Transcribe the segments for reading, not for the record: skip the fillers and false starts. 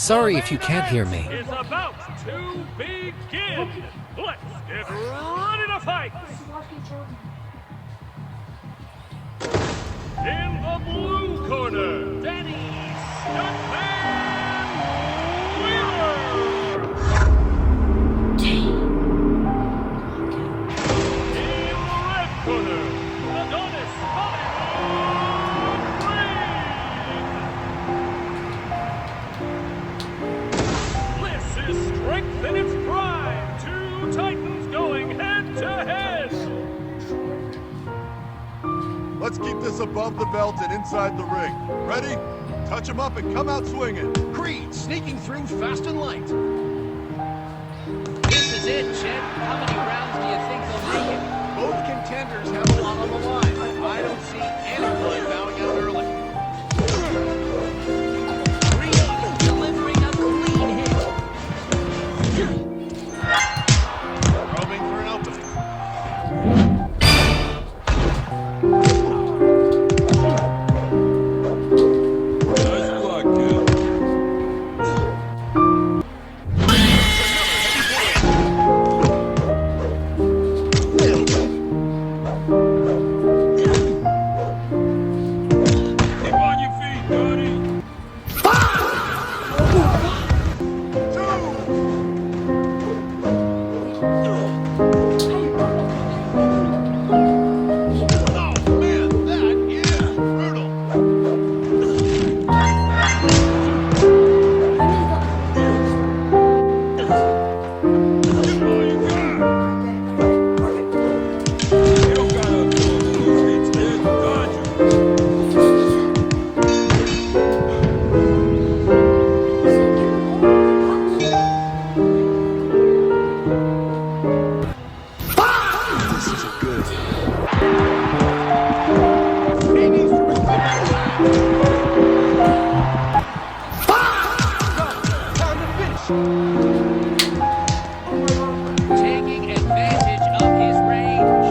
Sorry if you can't hear me. Is about to begin. Let's get ready to fight. In the blue corner, Danny Stuntman Wheeler. In the red corner, Adonis Reed. This is strength in its prime. Two titans going head to head. Let's keep this above the belt and inside the ring. Ready? Touch him up and come out swinging. Creed sneaking through fast and light. This is it, Chet. How many rounds do you think they'll make it? Both contenders have a lot on the line. I don't see anyone bowing out early. Creed delivering a clean hit. Probing for an opening. Taking advantage of his range.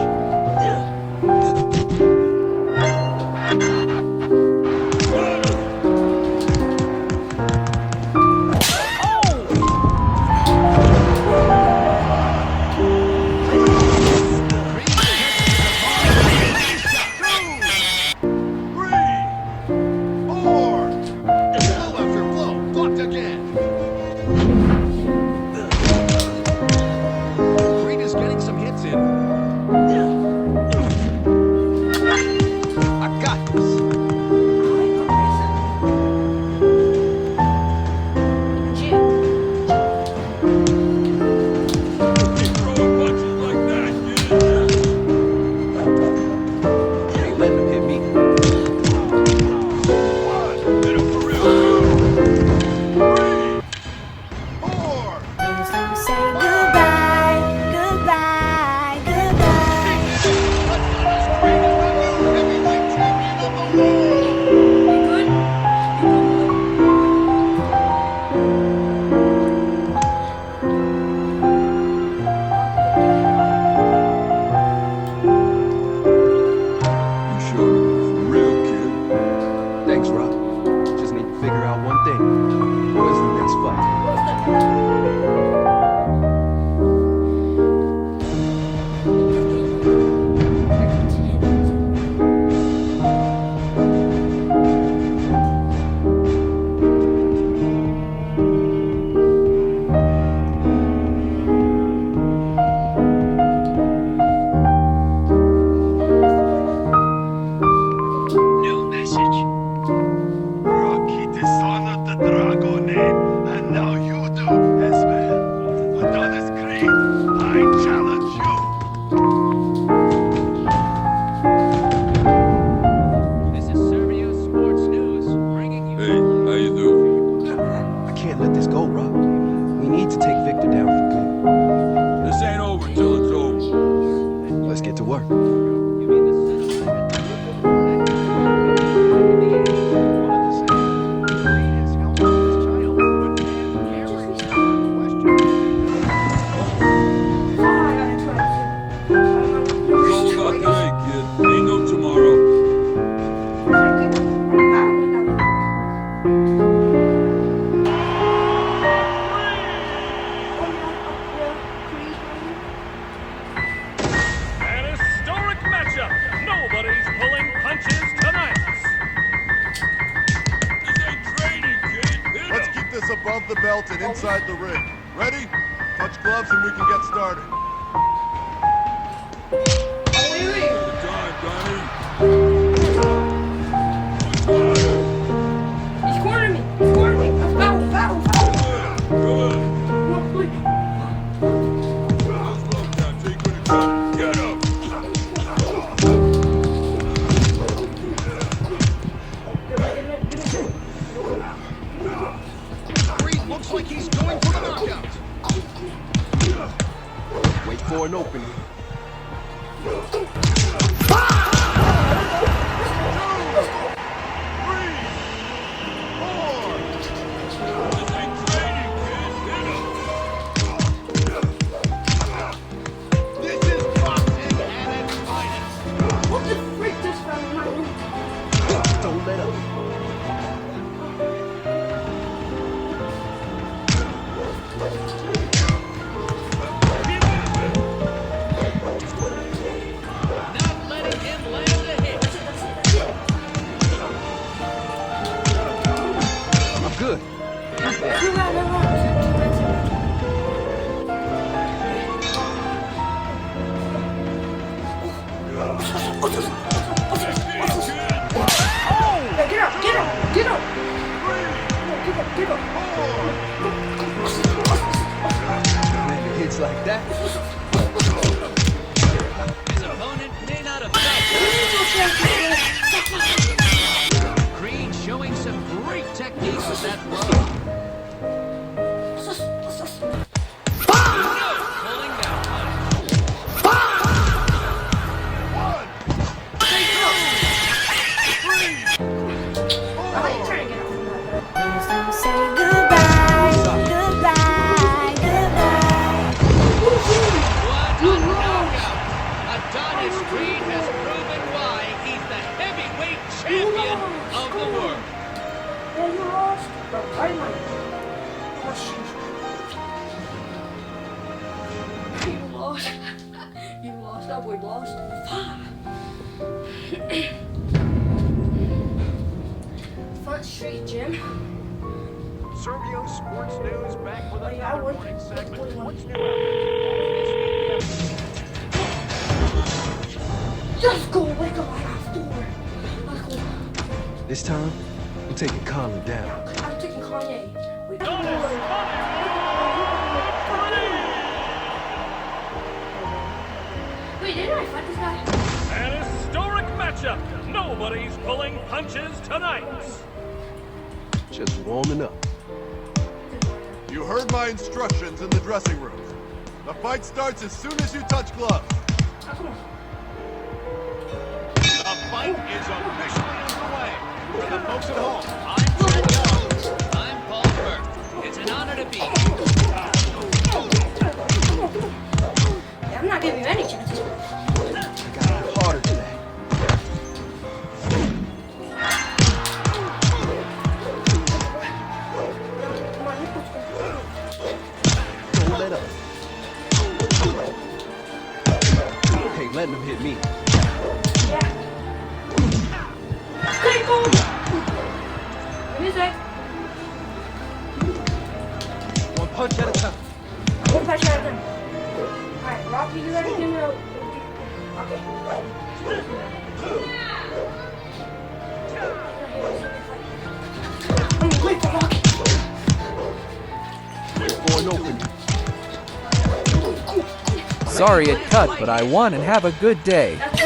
this above the belt and inside the ring. Ready? Touch gloves and we can get started. He's cornering me. He's cornering me. Foul, foul, foul. No, please. Creed looks like he's going for the knockout. Wait for an opening. This is boxing at its finest. What the freak just found in my room? Don't let up. Not letting him land a hit. I'm good. Get up, get up, get up. Get up. Landing hits like that. His opponent may not have felt Creed showing some great technique with that blow. Pulling down punch. Say goodbye, goodbye, goodbye. What a knockout! Adonis Creed has proven why he's the heavyweight champion of the world. Yeah, you lost. But I might. You lost. You lost. That boy lost. Front Street Gym. Sergio Sports News back with Oh, yeah, I another would. morning segment. What's new Let's go. Wake up. I got 4. Let's go. This time, I'm taking Colin down. I'm taking Kanye. We got Wait, didn't I fight this guy? An historic matchup. Nobody's pulling punches tonight. Just warming up. You heard my instructions in the dressing room. The fight starts as soon as you touch gloves. Oh, come on. The fight is officially underway. For the folks at home, I'm Trent Young. I'm Paul Burke. It's an honor to be here. Yeah, I'm not giving you any chances. I gotta hit harder today. Come on, let's go. Don't let up. Hey, letting him hit me. Yeah. Okay, go. Give me a sec. One punch at a time. One punch at a time. Alright, Rocky, you ready? Give me a... Okay. Wait for Rocky. Wait for an opening. Sorry it cut, but I won and have a good day. That's